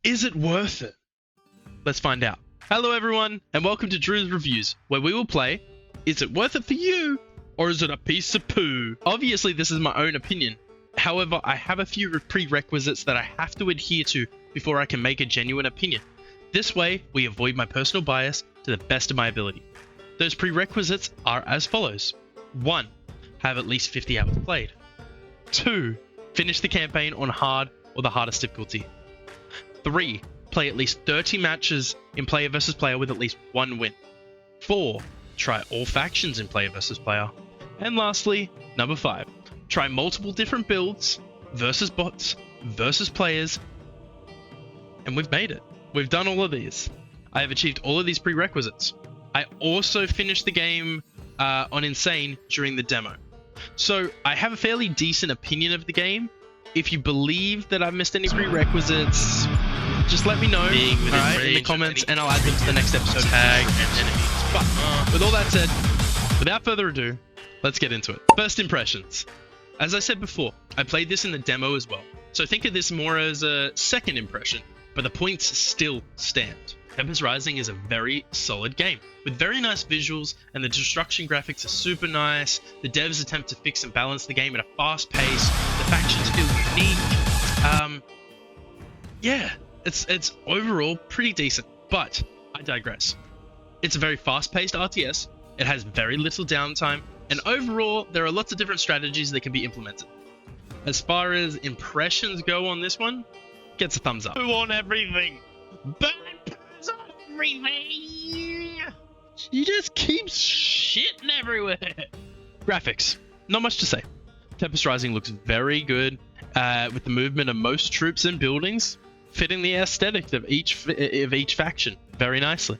Is it worth it? Let's find out. Hello everyone, and welcome to Drew's Reviews, where we will play Is It Worth It For You, or Is It a Piece of Poo? Obviously this is my own opinion. However, I have a few prerequisites that I have to adhere to before I can make a genuine opinion. This way, we avoid my personal bias to the best of my ability. Those prerequisites are as follows. 1. Have at least 50 hours played. 2. Finish the campaign on hard or the hardest difficulty. 3. Play at least 30 matches in player versus player with at least 1 win. 4. Try all factions in player versus player. And lastly, number 5. Try multiple different builds, versus bots, versus players, and we've made it. We've done all of these. I have achieved all of these prerequisites. I also finished the game on Insane during the demo. So I have a fairly decent opinion of the game. If you believe that I've missed any prerequisites, just let me know in the comments and I'll add them to the next episode. Tag and enemies. But with all that said, without further ado, let's get into it. First impressions. As I said before, I played this in the demo as well. So think of this more as a second impression, but the points still stand. Tempest Rising is a very solid game, with very nice visuals, and the destruction graphics are super nice. The devs attempt to fix and balance the game at a fast pace. The factions feel unique. Yeah, it's overall pretty decent, but I digress. It's a very fast-paced RTS, it has very little downtime, and overall, there are lots of different strategies that can be implemented. As far as impressions go on this one, gets a thumbs up. Who on everything? Burn on everything! You just keep shitting everywhere. Graphics, not much to say. Tempest Rising looks very good, with the movement of most troops and buildings fitting the aesthetic of each faction very nicely.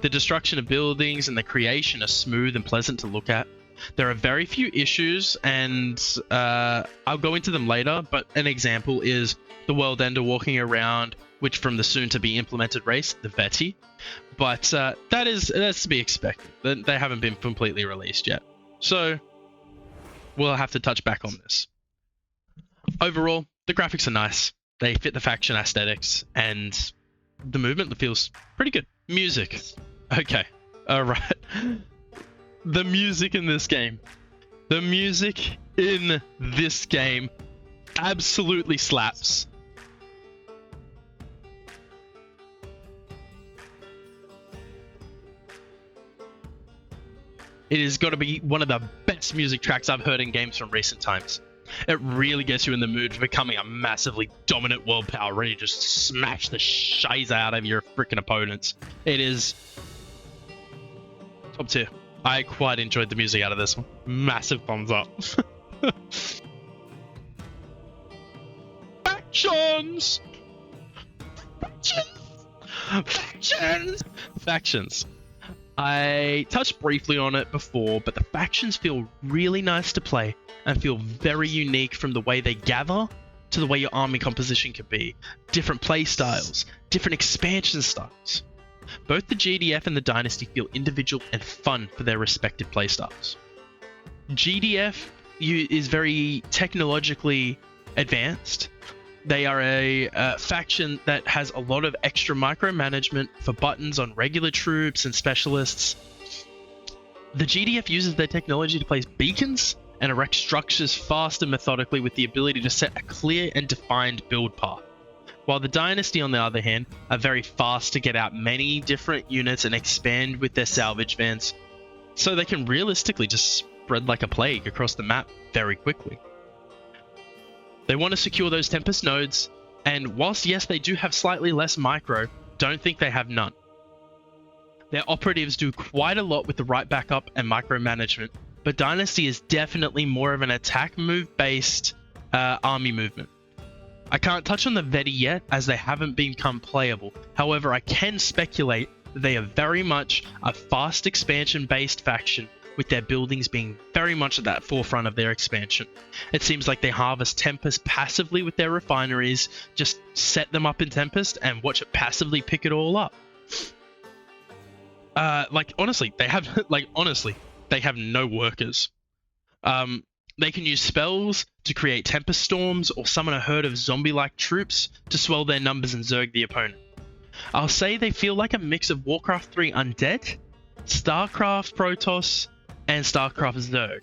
The destruction of buildings and the creation are smooth and pleasant to look at. There are very few issues, and I'll go into them later, but an example is the World Ender walking around, which from the soon-to-be implemented race, the Veti. But that's to be expected. They haven't been completely released yet. So we'll have to touch back on this. Overall, the graphics are nice. They fit the faction aesthetics, and the movement feels pretty good. Music. Okay. Alright. The music in this game. The music in this game absolutely slaps. It has got to be one of the best music tracks I've heard in games from recent times. It really gets you in the mood for becoming a massively dominant world power, ready to just smash the shiz out of your freaking opponents. It is top tier. I quite enjoyed the music out of this one. Massive thumbs up. Factions! Factions. I touched briefly on it before, but the factions feel really nice to play and feel very unique, from the way they gather to the way your army composition can be. Different play styles, different expansion styles. Both the GDF and the Dynasty feel individual and fun for their respective playstyles. GDF is very technologically advanced. They are a faction that has a lot of extra micromanagement for buttons on regular troops and specialists. The GDF uses their technology to place beacons and erect structures fast and methodically, with the ability to set a clear and defined build path. While the Dynasty, on the other hand, are very fast to get out many different units and expand with their salvage vans, so they can realistically just spread like a plague across the map very quickly. They want to secure those Tempest nodes, and whilst yes, they do have slightly less micro, don't think they have none. Their operatives do quite a lot with the right backup and micromanagement, but Dynasty is definitely more of an attack move based army movement. I can't touch on the Veti yet, as they haven't become playable. However, I can speculate that they are very much a fast expansion based faction, with their buildings being very much at that forefront of their expansion. It seems like they harvest Tempest passively with their refineries, just set them up in Tempest and watch it passively pick it all up. Honestly, they have no workers. They can use spells to create Tempest Storms or summon a herd of zombie-like troops to swell their numbers and zerg the opponent. I'll say they feel like a mix of Warcraft 3 Undead, StarCraft Protoss, and StarCraft Zerg.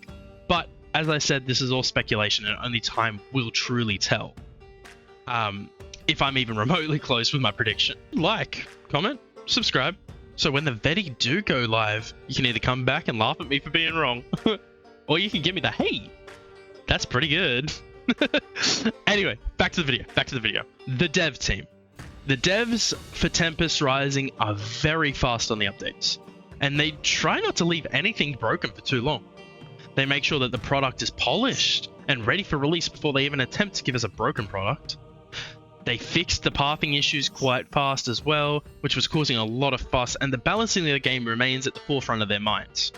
But, as I said, this is all speculation and only time will truly tell. If I'm even remotely close with my prediction. Like, comment, subscribe. So when the Veti do go live, you can either come back and laugh at me for being wrong, or you can give me the, hey, that's pretty good. Anyway, back to the video. The dev team. The devs for Tempest Rising are very fast on the updates, and they try not to leave anything broken for too long. They make sure that the product is polished and ready for release before they even attempt to give us a broken product. They fixed the pathing issues quite fast as well, which was causing a lot of fuss, and the balancing of the game remains at the forefront of their minds.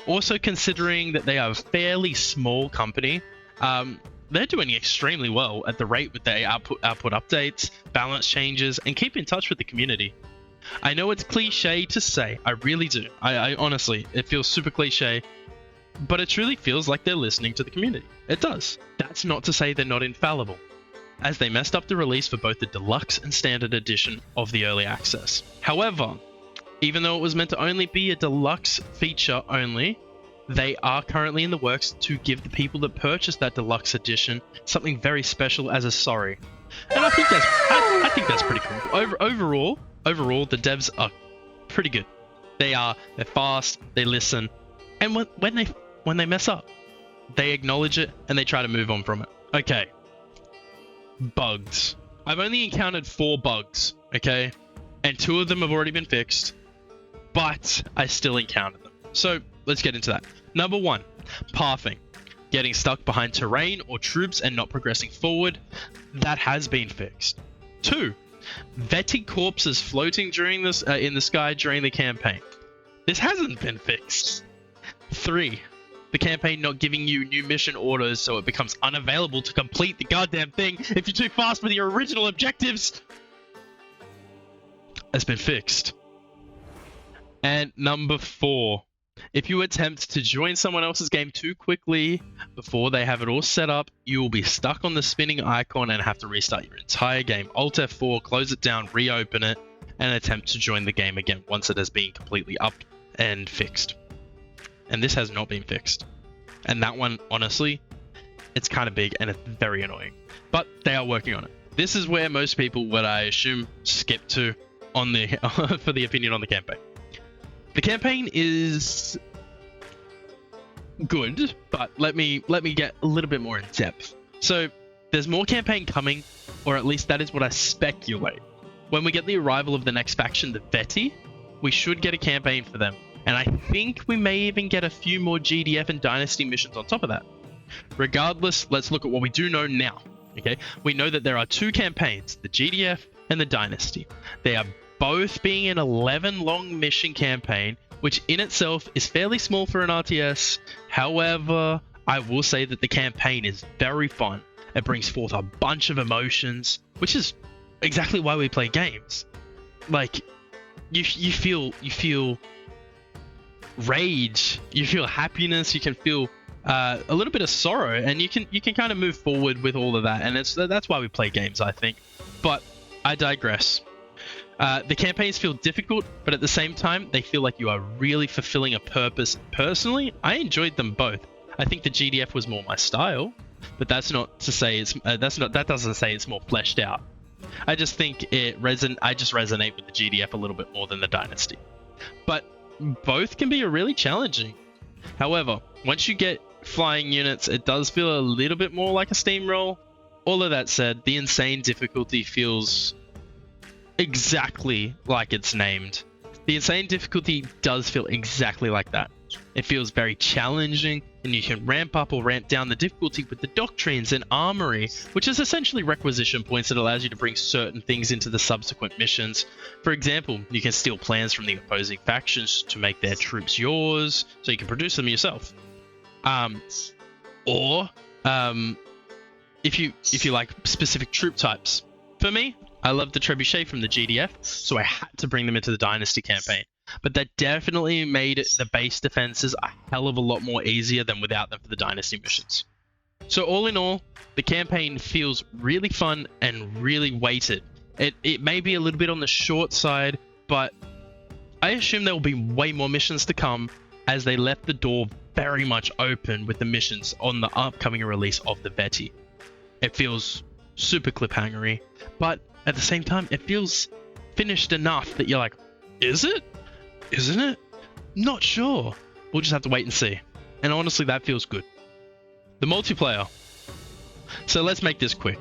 Also, considering that they are a fairly small company, they're doing extremely well at the rate with their output updates, balance changes, and keep in touch with the community. I know it's cliche to say, I really do. I honestly, it feels super cliche, but it truly feels like they're listening to the community. It does. That's not to say they're not infallible, as they messed up the release for both the deluxe and standard edition of the early access. However, even though it was meant to only be a deluxe feature only, they are currently in the works to give the people that purchased that deluxe edition something very special as a sorry. And I think that's pretty cool. Overall, the devs are pretty good. They're fast, they listen, and when they mess up, they acknowledge it and they try to move on from it. Okay. Bugs. I've only encountered 4 bugs, okay? And 2 of them have already been fixed, but I still encountered them. So let's get into that. Number 1, pathing. Getting stuck behind terrain or troops and not progressing forward. That has been fixed. 2, Veti corpses floating during this in the sky during the campaign. This hasn't been fixed. 3, the campaign not giving you new mission orders so it becomes unavailable to complete the goddamn thing if you're too fast with your original objectives. Has been fixed. And number 4, if you attempt to join someone else's game too quickly before they have it all set up, you will be stuck on the spinning icon and have to restart your entire game. Alt F4, close it down, reopen it, and attempt to join the game again once it has been completely up and fixed. And this has not been fixed. And that one, honestly, it's kind of big and it's very annoying. But they are working on it. This is where most people, what I assume, skip to on the for the opinion on the campaign. The campaign is good, but let me get a little bit more in depth. So there's more campaign coming, or at least that is what I speculate. When we get the arrival of the next faction, the Veti, we should get a campaign for them. And I think we may even get a few more GDF and Dynasty missions on top of that. Regardless, let's look at what we do know now. Okay, we know that there are 2 campaigns, the GDF and the Dynasty. They are both being an 11-long mission campaign, which in itself is fairly small for an RTS. However, I will say that the campaign is very fun. It brings forth a bunch of emotions, which is exactly why we play games. Like, you feel rage, you feel happiness, you can feel a little bit of sorrow, and you can kind of move forward with all of that, and that's why we play games, I think. But I digress. The campaigns feel difficult, but at the same time, they feel like you are really fulfilling a purpose. Personally, I enjoyed them both. I think the GDF was more my style, but that's not to say it's that doesn't say it's more fleshed out. I just think I just resonate with the GDF a little bit more than the Dynasty. But both can be really challenging. However, once you get flying units, it does feel a little bit more like a steamroll. All of that said, the insane difficulty feels exactly like it's named. The insane difficulty does feel exactly like that. It feels very challenging, and you can ramp up or ramp down the difficulty with the doctrines and armory, which is essentially requisition points that allows you to bring certain things into the subsequent missions. For example, you can steal plans from the opposing factions to make their troops yours, so you can produce them yourself. Or if you like specific troop types. For me, I love the trebuchet from the GDF, so I had to bring them into the Dynasty campaign. but that definitely made the base defenses a hell of a lot more easier than without them for the Dynasty missions. So all in all, the campaign feels really fun and really weighted. It may be a little bit on the short side, but I assume there will be way more missions to come, as they left the door very much open with the missions on the upcoming release of the Veti. It feels super cliffhangery, but at the same time, it feels finished enough that you're like, is it? Isn't it? Not sure. We'll just have to wait and see. And honestly, that feels good. The multiplayer. So let's make this quick.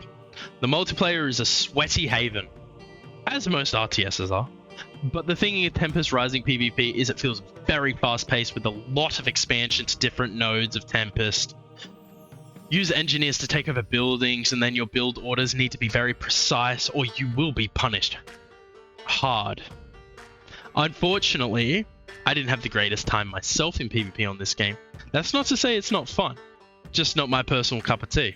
The multiplayer is a sweaty haven, as most RTSs are. But the thing with Tempest Rising PvP is it feels very fast-paced with a lot of expansion to different nodes of Tempest. Use engineers to take over buildings, and then your build orders need to be very precise or you will be punished hard. Unfortunately, I didn't have the greatest time myself in PvP on this game. That's not to say it's not fun, just not my personal cup of tea.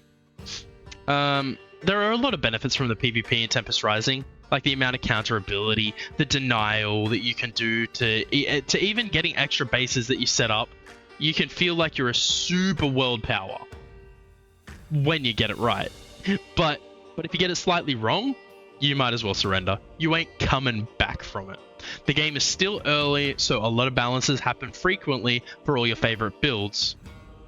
There are a lot of benefits from the PvP in Tempest Rising, like the amount of counter ability, the denial that you can do to even getting extra bases that you set up. You can feel like you're a super world power when you get it right. But if you get it slightly wrong, you might as well surrender. You ain't coming back from it. The game is still early, so a lot of balances happen frequently for all your favorite builds,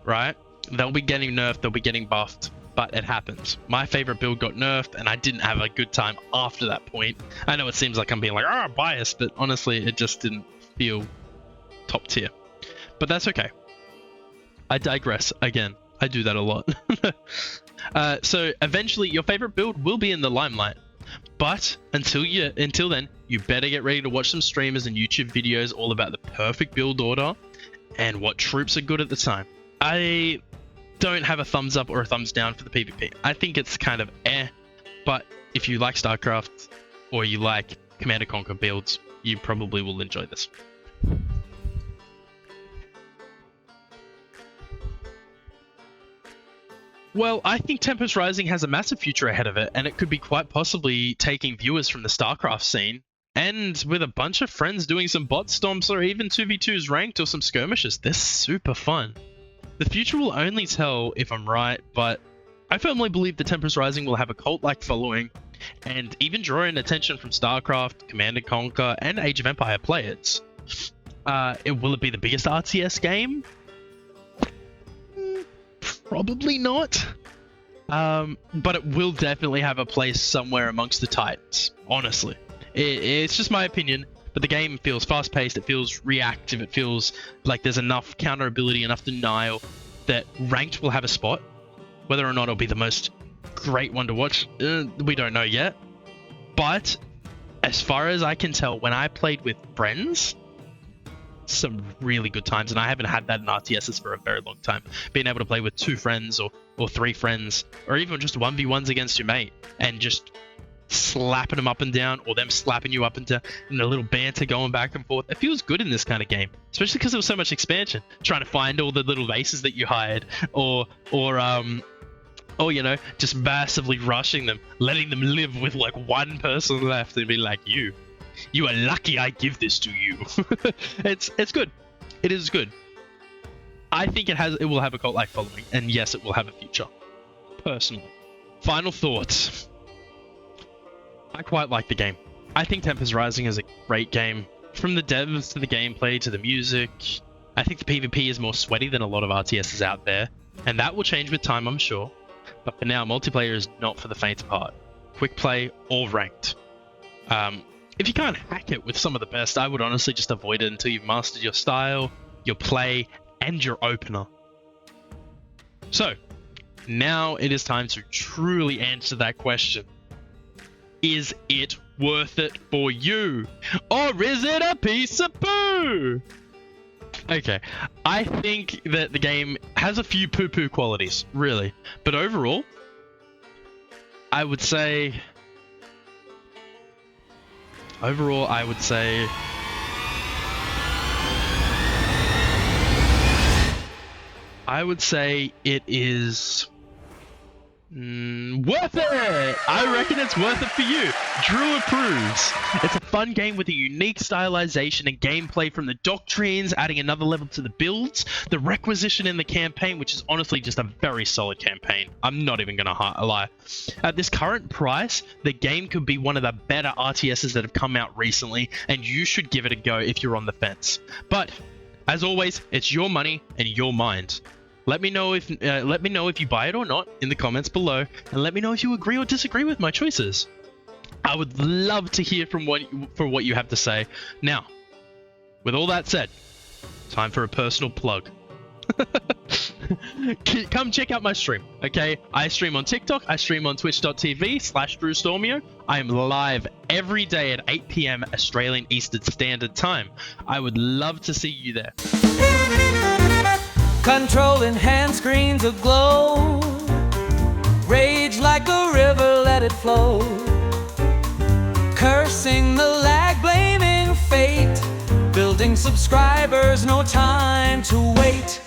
right? They'll be getting nerfed, they'll be getting buffed, but it happens. My favorite build got nerfed, and I didn't have a good time after that point. I know it seems like I'm being like, biased, but honestly, it just didn't feel top tier. But that's okay. I digress again. I do that a lot. So eventually, your favorite build will be in the limelight. But until then, you better get ready to watch some streamers and YouTube videos all about the perfect build order and what troops are good at the time. I don't have a thumbs up or a thumbs down for the PvP. I think it's kind of but if you like StarCraft or you like Command & Conquer builds, you probably will enjoy this. Well, I think Tempest Rising has a massive future ahead of it, and it could be quite possibly taking viewers from the StarCraft scene, and with a bunch of friends doing some bot stomps or even 2v2s ranked or some skirmishes. This is super fun. The future will only tell if I'm right, but I firmly believe that Tempest Rising will have a cult-like following, and even draw in attention from StarCraft, Command & Conquer, and Age of Empire players. Will it be the biggest RTS game? Probably not. But it will definitely have a place somewhere amongst the Titans, honestly. It's just my opinion, but the game feels fast-paced, it feels reactive, it feels like there's enough counter ability, enough denial that ranked will have a spot. Whether or not it'll be the most great one to watch, we don't know yet. But as far as I can tell, when I played with friends, some really good times, and I haven't had that in RTSs for a very long time. Being able to play with 2 friends or 3 friends, or even just 1v1s against your mate, and just slapping them up and down, or them slapping you up and down, and a little banter going back and forth. It feels good in this kind of game, especially because there was so much expansion. Trying to find all the little bases that you hired, or you know, just massively rushing them, letting them live with like 1 person left, and be like, you are lucky I give this to you. It's good. It is good. I think it will have a cult-like following, and yes, it will have a future. Personally. Final thoughts. I quite like the game. I think Tempest Rising is a great game. From the devs to the gameplay to the music, I think the PvP is more sweaty than a lot of RTSs out there, and that will change with time, I'm sure. But for now, multiplayer is not for the faint of heart. Quick play or ranked. If you can't hack it with some of the best, I would honestly just avoid it until you've mastered your style, your play, and your opener. So, now it is time to truly answer that question. Is it worth it for you? Or is it a piece of poo? Okay, I think that the game has a few poo-poo qualities, really. But overall, I would say it is worth it. I reckon it's worth it for you. Drew approves. It's a fun game with a unique stylization and gameplay from the doctrines, adding another level to the builds, the requisition in the campaign, which is honestly just a very solid campaign. I'm not even gonna lie. At this current price, the game could be one of the better RTSs that have come out recently, and you should give it a go if you're on the fence. But as always, it's your money and your mind. Let me know if you buy it or not in the comments below, and let me know if you agree or disagree with my choices. I would love to hear from what you have to say. Now, with all that said, time for a personal plug. Come check out my stream, okay? I stream on TikTok. I stream on twitch.tv/DrewStormio. I am live every day at 8 p.m. Australian Eastern Standard Time. I would love to see you there. Controlling hand screens aglow. Rage like a river, let it flow. Cursing the lag, blaming fate. Building subscribers, no time to wait.